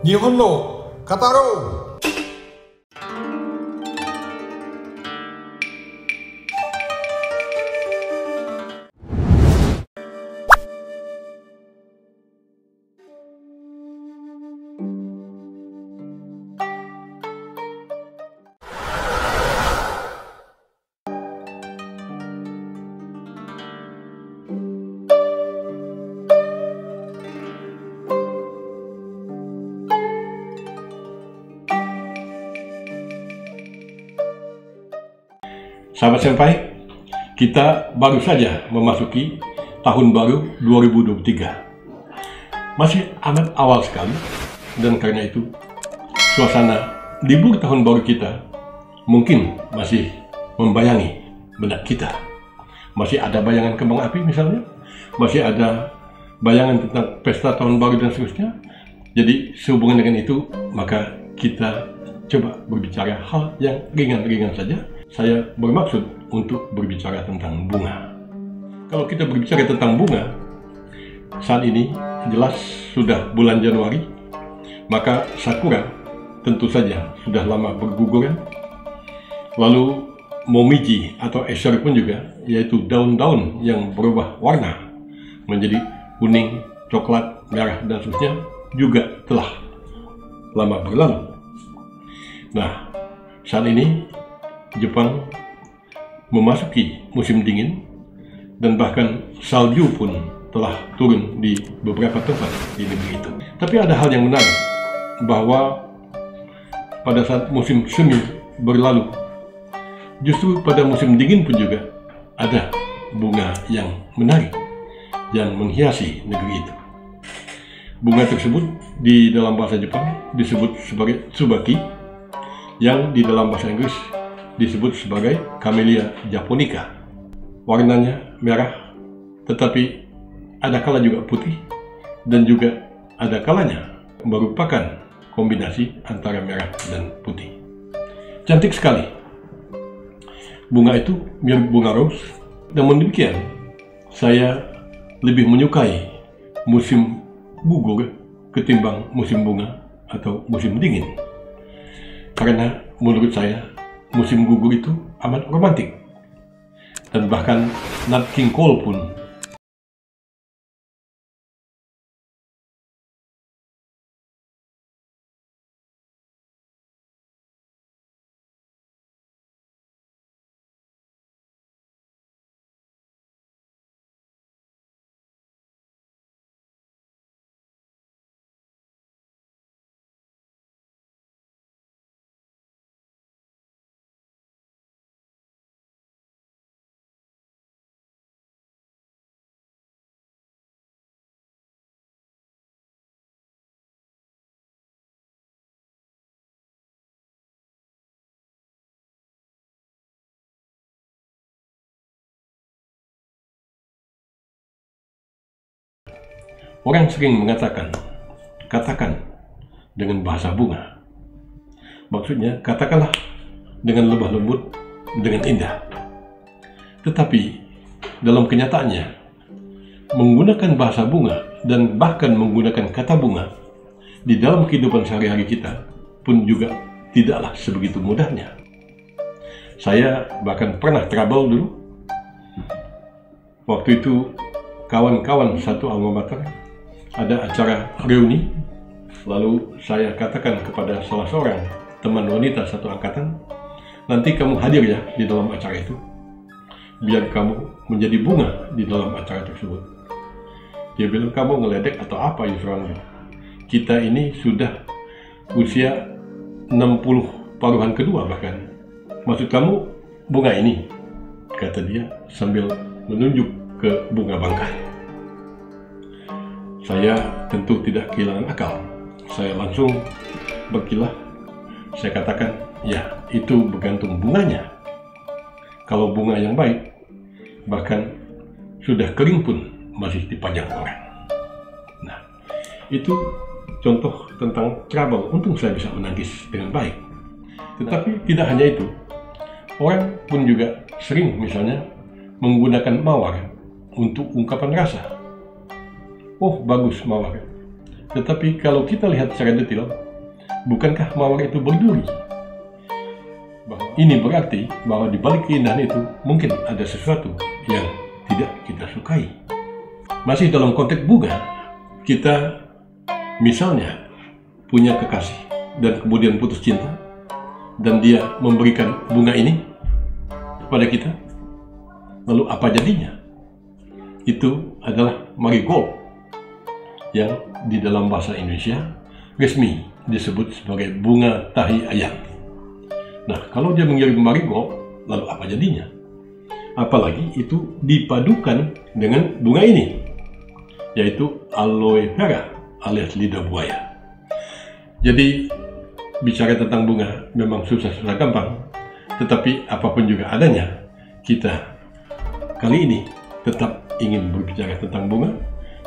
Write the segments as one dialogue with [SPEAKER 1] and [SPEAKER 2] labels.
[SPEAKER 1] 日本の語ろう。
[SPEAKER 2] Sahabat senpai, kita baru saja memasuki tahun baru 2023. Masih amat awal sekali, dan karena itu suasana libur tahun baru kita mungkin masih membayangi benak kita. Masih ada bayangan kembang api misalnya, masih ada bayangan tentang pesta tahun baru dan seterusnya. Jadi sehubungan dengan itu, maka kita coba berbicara hal yang ringan-ringan saja. Saya bermaksud untuk berbicara tentang bunga. Kalau kita berbicara tentang bunga, saat ini jelas sudah bulan Januari, maka sakura tentu saja sudah lama berguguran. Lalu momiji atau esher pun juga, yaitu daun-daun yang berubah warna menjadi kuning, coklat, merah, dan seterusnya juga telah lama berlalu. Nah, saat ini Jepang memasuki musim dingin, dan bahkan salju pun telah turun di beberapa tempat di negeri itu. Tapi ada hal yang menarik, bahwa pada saat musim semi berlalu, justru pada musim dingin pun juga ada bunga yang menarik yang menghiasi negeri itu. Bunga tersebut di dalam bahasa Jepang disebut sebagai tsubaki, yang di dalam bahasa Inggris disebut sebagai Camellia japonica. Warnanya merah, tetapi ada kala juga putih, dan juga ada kalanya merupakan kombinasi antara merah dan putih. Cantik sekali. Bunga itu mirip bunga rose. Namun demikian, saya lebih menyukai musim gugur ketimbang musim bunga atau musim dingin. Karena menurut saya musim gugur itu amat romantik, dan bahkan Nat King Cole pun orang sering mengatakan, katakan dengan bahasa bunga. Maksudnya, katakanlah dengan lemah lembut, dengan indah. Tetapi, dalam kenyataannya, menggunakan bahasa bunga dan bahkan menggunakan kata bunga di dalam kehidupan sehari-hari kita pun juga tidaklah sebegitu mudahnya. Saya bahkan pernah trouble dulu. Waktu itu, kawan-kawan satu alma mater ada acara reuni, lalu saya katakan kepada salah seorang teman wanita satu angkatan, nanti kamu hadir ya di dalam acara itu, biar kamu menjadi bunga di dalam acara tersebut. Dia bilang, kamu ngeledek atau apa Yusron? Kita ini sudah usia 60 paruhan kedua bahkan. Maksud kamu bunga ini? Kata dia sambil menunjuk ke bunga bangkai. Saya tentu tidak kehilangan akal. Saya langsung berkilah. Saya katakan, ya itu bergantung bunganya. Kalau bunga yang baik, bahkan sudah kering pun masih dipajang orang. Nah, itu contoh tentang trouble. Untung saya bisa menangis dengan baik. Tetapi tidak hanya itu. Orang pun juga sering misalnya menggunakan mawar untuk ungkapan rasa. Oh, bagus mawar. Tetapi kalau kita lihat secara detail, bukankah mawar itu berduri? Ini berarti bahwa di balik keindahan itu mungkin ada sesuatu yang tidak kita sukai. Masih dalam konteks bunga, kita misalnya punya kekasih dan kemudian putus cinta, dan dia memberikan bunga ini kepada kita. Lalu apa jadinya? Itu adalah marigold yang di dalam bahasa Indonesia resmi disebut sebagai bunga tahi ayam. Nah, kalau dia mengirim marigold, lalu apa jadinya? Apalagi itu dipadukan dengan bunga ini, yaitu aloe vera alias lidah buaya. Jadi, bicara tentang bunga memang susah-susah gampang, tetapi apapun juga adanya, kita kali ini tetap ingin berbicara tentang bunga,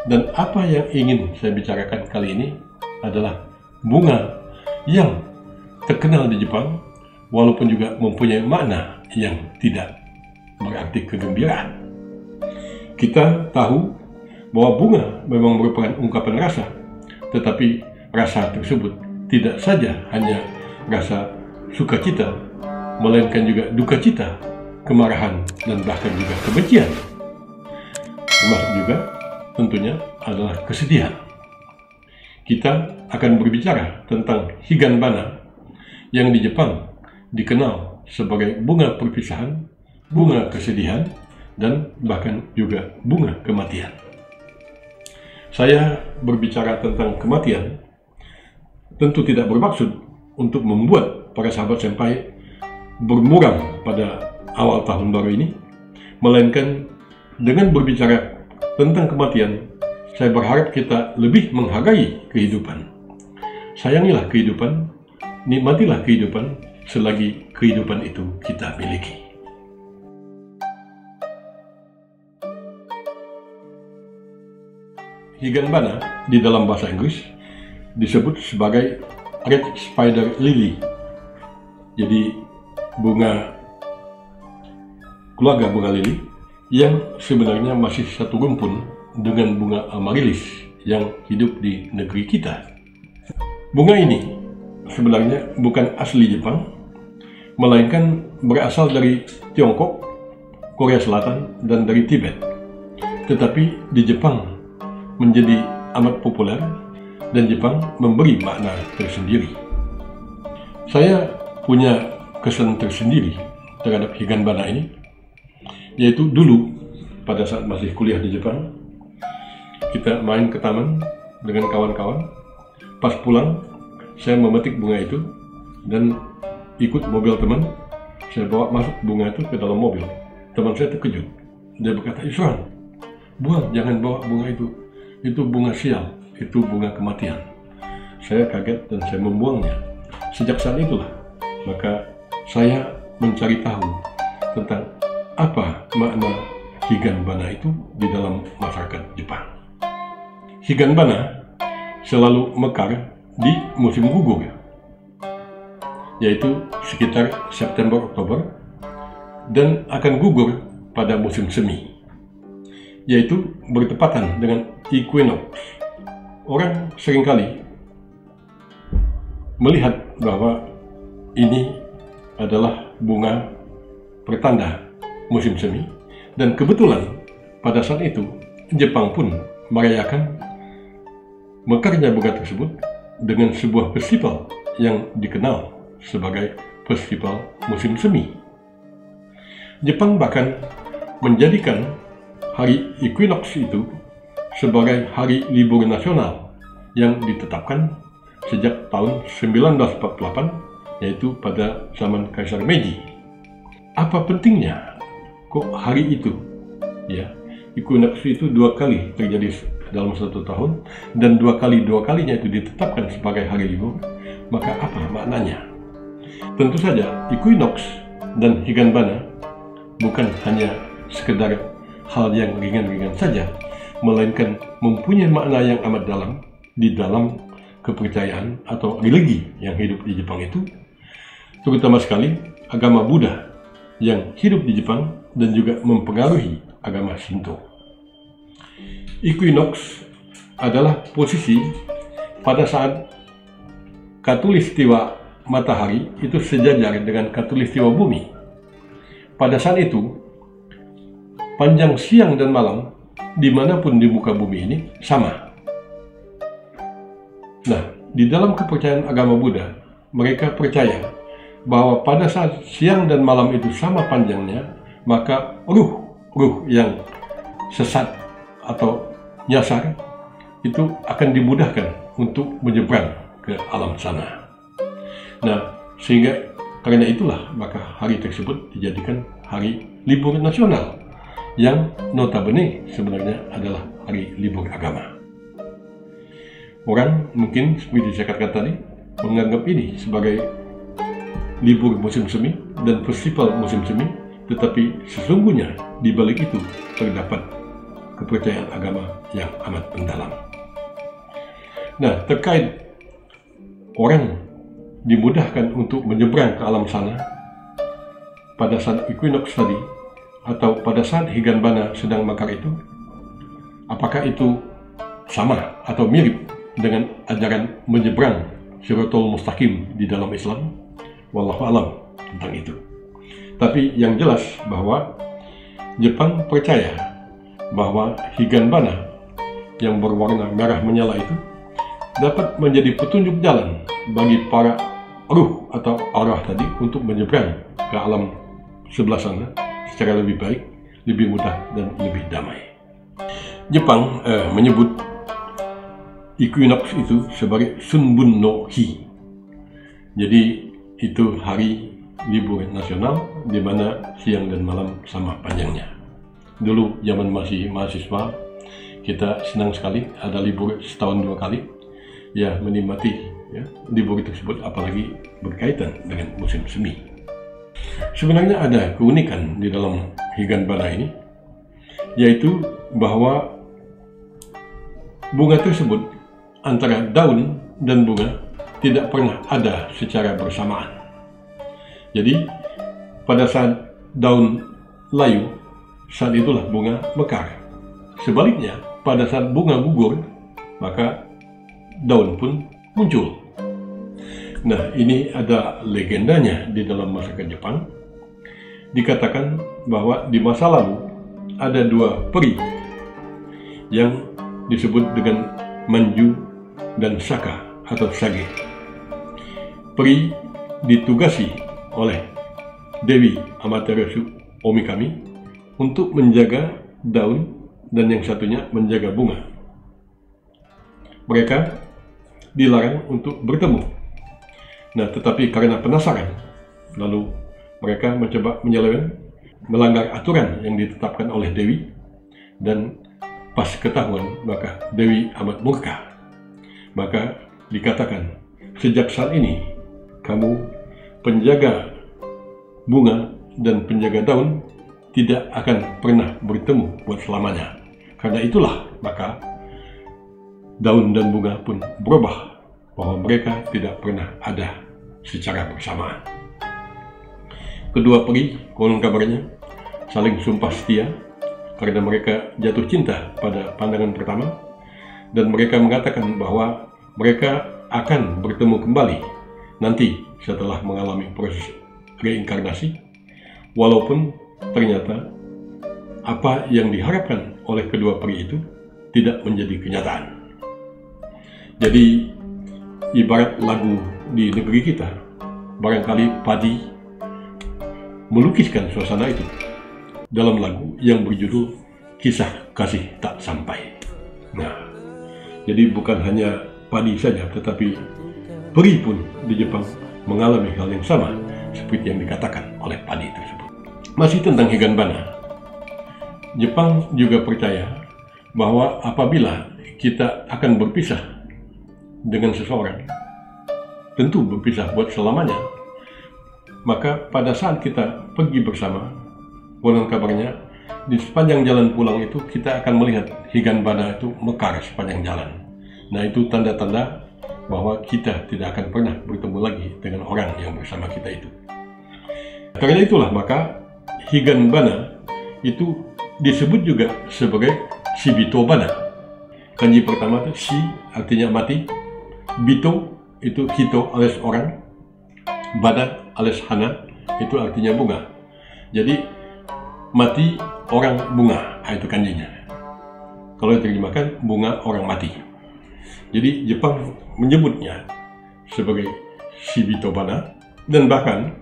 [SPEAKER 2] dan apa yang ingin saya bicarakan kali ini adalah bunga yang terkenal di Jepang, walaupun juga mempunyai makna yang tidak berarti kegembiraan. Kita tahu bahwa bunga memang merupakan ungkapan rasa, tetapi rasa tersebut tidak saja hanya rasa sukacita, melainkan juga duka cita, kemarahan, dan bahkan juga kebencian. Termasuk juga tentunya adalah kesedihan. Kita akan berbicara tentang higanbana yang di Jepang dikenal sebagai bunga perpisahan, bunga kesedihan, dan bahkan juga bunga kematian. Saya berbicara tentang kematian tentu tidak bermaksud untuk membuat para sahabat senpai bermuram pada awal tahun baru ini, melainkan dengan berbicara tentang kematian, saya berharap kita lebih menghargai kehidupan. Sayangilah kehidupan, nikmatilah kehidupan selagi kehidupan itu kita miliki. Higanbana di dalam bahasa Inggris disebut sebagai red spider lily. Jadi bunga keluarga bunga lili yang sebenarnya masih satu rumpun dengan bunga amaryllis yang hidup di negeri kita. Bunga ini sebenarnya bukan asli Jepang, melainkan berasal dari Tiongkok, Korea Selatan, dan dari Tibet. Tetapi di Jepang menjadi amat populer dan Jepang memberi makna tersendiri. Saya punya kesan tersendiri terhadap higanbana ini, yaitu dulu pada saat masih kuliah di Jepang, kita main ke taman dengan kawan-kawan. Pas pulang, saya memetik bunga itu dan ikut mobil teman. Saya bawa masuk bunga itu ke dalam mobil. Teman saya terkejut. Dia berkata, "Isran, buang, jangan bawa bunga itu. Itu bunga sial, itu bunga kematian." Saya kaget dan saya membuangnya. Sejak saat itulah, maka saya mencari tahu tentang apa makna higanbana itu di dalam masyarakat Jepang. Higanbana selalu mekar di musim gugur, yaitu sekitar September-Oktober, dan akan gugur pada musim semi, yaitu bertepatan dengan equinox. Orang seringkali melihat bahwa ini adalah bunga pertanda musim semi, dan kebetulan pada saat itu Jepang pun merayakan mekarnya bunga tersebut dengan sebuah festival yang dikenal sebagai festival musim semi. Jepang bahkan menjadikan hari equinox itu sebagai hari libur nasional yang ditetapkan sejak tahun 1948, yaitu pada zaman Kaisar Meiji. Apa pentingnya kok hari itu? Ya, equinox itu 2 kali terjadi dalam 1 tahun, dan 2 kalinya itu ditetapkan sebagai hari libur. Maka apa maknanya? Tentu saja equinox dan higanbana bukan hanya sekedar hal yang ringan-ringan saja, melainkan mempunyai makna yang amat dalam di dalam kepercayaan atau religi yang hidup di Jepang itu, terutama sekali agama Buddha yang hidup di Jepang dan juga mempengaruhi agama Shinto. Equinox adalah posisi pada saat khatulistiwa matahari itu sejajar dengan khatulistiwa bumi, pada saat itu panjang siang dan malam dimanapun di muka bumi ini sama. Nah, di dalam kepercayaan agama Buddha, mereka percaya bahwa pada saat siang dan malam itu sama panjangnya, maka ruh yang sesat atau nyasar itu akan dimudahkan untuk menyeberang ke alam sana. Nah, sehingga karena itulah maka hari tersebut dijadikan hari libur nasional yang notabene sebenarnya adalah hari libur agama. Orang mungkin seperti saya katakan tadi menganggap ini sebagai libur musim semi dan festival musim semi, tetapi sesungguhnya di balik itu terdapat kepercayaan agama yang amat mendalam. Nah, terkait orang dimudahkan untuk menyeberang ke alam sana pada saat equinox tadi atau pada saat Higanbana sedang mekar itu, apakah itu sama atau mirip dengan ajaran menyeberang Siratul Mustaqim di dalam Islam? Wallahu alam tentang itu. Tapi yang jelas bahwa Jepang percaya bahwa Higanbana yang berwarna merah menyala itu dapat menjadi petunjuk jalan bagi para ruh atau arwah tadi untuk menyeberang ke alam sebelah sana secara lebih baik, lebih mudah, dan lebih damai. Jepang menyebut equinox itu sebagai Sunbun no Hi. Jadi itu hari libur nasional di mana siang dan malam sama panjangnya. Dulu zaman masih mahasiswa, kita senang sekali ada libur setahun 2 kali. Ya, menikmati libur tersebut, apalagi berkaitan dengan musim semi. Sebenarnya ada keunikan di dalam Higanbana ini, yaitu bahwa bunga tersebut antara daun dan bunga tidak pernah ada secara bersamaan. Jadi pada saat daun layu, saat itulah bunga mekar. Sebaliknya, pada saat bunga gugur, maka daun pun muncul. Nah, ini ada legendanya di dalam masyarakat Jepang. Dikatakan bahwa di masa lalu ada 2 peri yang disebut dengan Manju dan Saka atau Sage. Peri ditugasi oleh Dewi Amaterasu Omikami untuk menjaga daun dan yang satunya menjaga bunga. Mereka dilarang untuk bertemu. Nah, tetapi karena penasaran, lalu mereka mencoba menyeleweng, melanggar aturan yang ditetapkan oleh Dewi, dan pas ketahuan maka Dewi amat murka. Maka dikatakan, sejak saat ini kamu penjaga bunga dan penjaga daun tidak akan pernah bertemu buat selamanya. Karena itulah maka daun dan bunga pun berubah, bahwa mereka tidak pernah ada secara bersamaan. Kedua peri, konon kabarnya, saling sumpah setia karena mereka jatuh cinta pada pandangan pertama, dan mereka mengatakan bahwa mereka akan bertemu kembali nanti setelah mengalami proses reinkarnasi, walaupun ternyata apa yang diharapkan oleh kedua peri itu tidak menjadi kenyataan. Jadi ibarat lagu di negeri kita, barangkali Padi melukiskan suasana itu dalam lagu yang berjudul Kisah Kasih Tak Sampai. Nah, jadi bukan hanya Padi saja, tetapi peri pun di Jepang mengalami hal yang sama seperti yang dikatakan oleh Padi tersebut. Masih tentang Higanbana, Jepang juga percaya bahwa apabila kita akan berpisah dengan seseorang, tentu berpisah buat selamanya, maka pada saat kita pergi bersama, konon kabarnya di sepanjang jalan pulang itu kita akan melihat Higanbana itu mekar sepanjang jalan. Nah, itu tanda-tanda bahwa kita tidak akan pernah bertemu lagi dengan orang yang bersama kita itu. Karena itulah maka Higanbana itu disebut juga sebagai Shibitobana. Kanji pertama itu Shi artinya mati, Bito itu hito alias orang, bana alias hana itu artinya bunga. Jadi mati orang bunga, itu kanjinya. Kalau diterjemahkan bunga orang mati. Jadi Jepang menyebutnya sebagai Shibito Bana, dan bahkan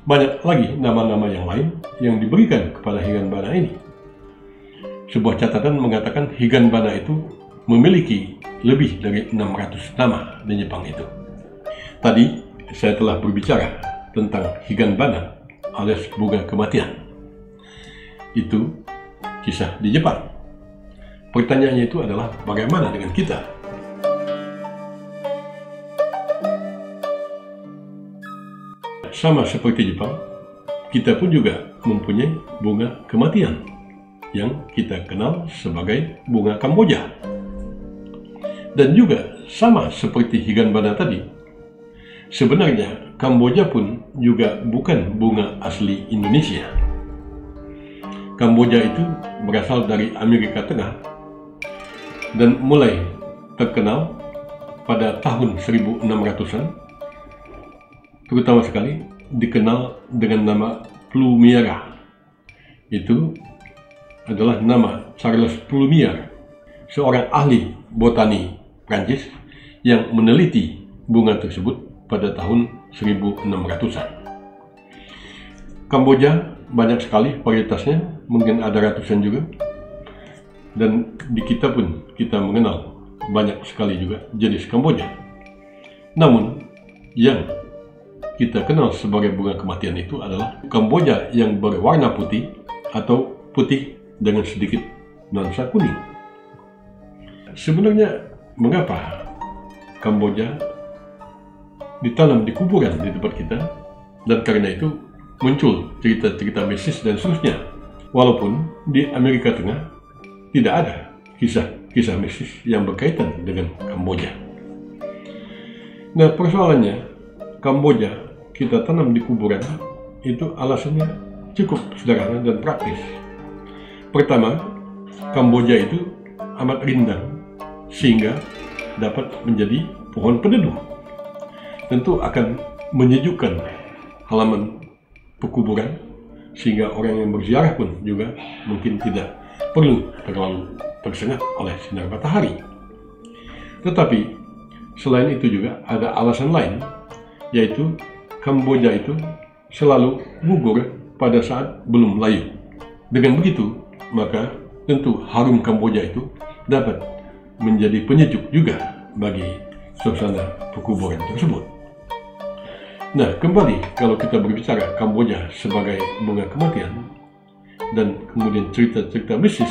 [SPEAKER 2] banyak lagi nama-nama yang lain yang diberikan kepada Higanbana ini. Sebuah catatan mengatakan Higanbana itu memiliki lebih dari 600 nama di Jepang itu. Tadi saya telah berbicara tentang Higanbana alias bunga kematian. Itu kisah di Jepang. Pertanyaannya itu adalah bagaimana dengan kita? Sama seperti Jepang, kita pun juga mempunyai bunga kematian yang kita kenal sebagai bunga Kamboja. Dan juga sama seperti Higanbana tadi, sebenarnya Kamboja pun juga bukan bunga asli Indonesia. Kamboja itu berasal dari Amerika Tengah dan mulai terkenal pada tahun 1600-an, terutama sekali dikenal dengan nama Plumiera. Itu adalah nama Charles Plumier, seorang ahli botani Prancis yang meneliti bunga tersebut pada tahun 1600-an. Kamboja banyak sekali varietasnya, mungkin ada ratusan juga. Dan di kita pun kita mengenal banyak sekali juga jenis Kamboja. Namun yang kita kenal sebagai bunga kematian itu adalah Kamboja yang berwarna putih atau putih dengan sedikit nuansa kuning. Sebenarnya mengapa Kamboja ditanam di kuburan di tempat kita, dan karena itu muncul cerita-cerita mistis dan seterusnya. Walaupun di Amerika Tengah tidak ada kisah-kisah mistis yang berkaitan dengan Kamboja. Nah, persoalannya Kamboja kita tanam di kuburan itu alasannya cukup sederhana dan praktis. Pertama, Kamboja itu amat rindang sehingga dapat menjadi pohon peneduh. Tentu akan menyejukkan halaman pekuburan sehingga orang yang berziarah pun juga mungkin tidak perlu terlalu tersengat oleh sinar matahari. Tetapi selain itu juga ada alasan lain, yaitu Kamboja itu selalu gugur pada saat belum layu. Dengan begitu, maka tentu harum Kamboja itu dapat menjadi penyejuk juga bagi suasana pekuburan tersebut. Nah, kembali kalau kita berbicara Kamboja sebagai bunga kematian dan kemudian cerita-cerita mistis,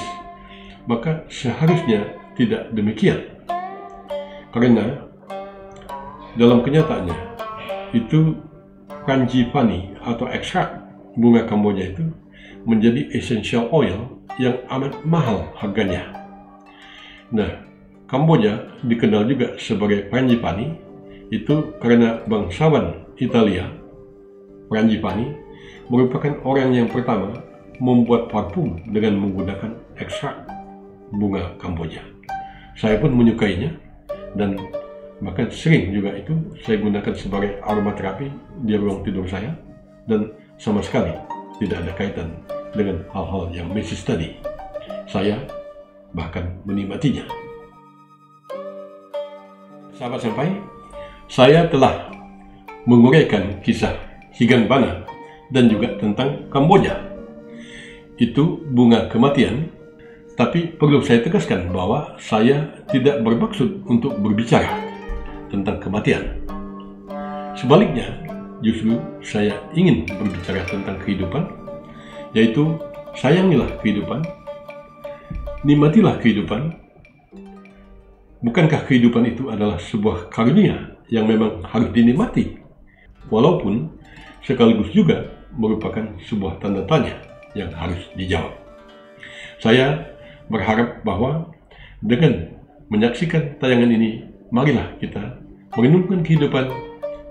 [SPEAKER 2] maka seharusnya tidak demikian. Karena dalam kenyataannya itu frangipani atau ekstrak bunga Kamboja itu menjadi essential oil yang amat mahal harganya. Nah, Kamboja dikenal juga sebagai frangipani itu karena bangsawan Italia, Frangipani, merupakan orang yang pertama membuat parfum dengan menggunakan ekstrak bunga Kamboja. Saya pun menyukainya, dan bahkan sering juga itu saya gunakan sebagai aromaterapi di ruang tidur saya, dan sama sekali tidak ada kaitan dengan hal-hal yang mistis tadi. Saya bahkan menikmatinya. Sahabat sampai, saya telah menguraikan kisah Higanbana dan juga tentang Kamboja. Itu bunga kematian, tapi perlu saya tegaskan bahwa saya tidak bermaksud untuk berbicara tentang kematian. Sebaliknya, justru saya ingin berbicara tentang kehidupan, yaitu sayangilah kehidupan, nikmatilah kehidupan. Bukankah kehidupan itu adalah sebuah karunia yang memang harus dinikmati? Walaupun sekaligus juga merupakan sebuah tanda tanya yang harus dijawab. Saya berharap bahwa dengan menyaksikan tayangan ini, marilah kita merenungkan kehidupan,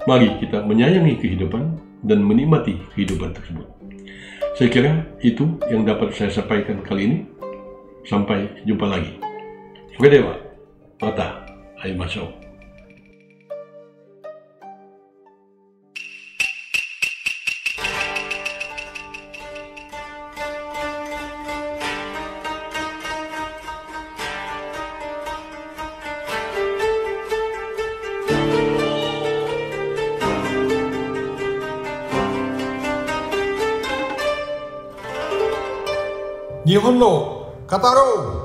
[SPEAKER 2] mari kita menyayangi kehidupan dan menikmati kehidupan tersebut. Saya kira itu yang dapat saya sampaikan kali ini. Sampai jumpa lagi. Sukadewa, mata, aimashou.
[SPEAKER 1] Nihon no Kataro.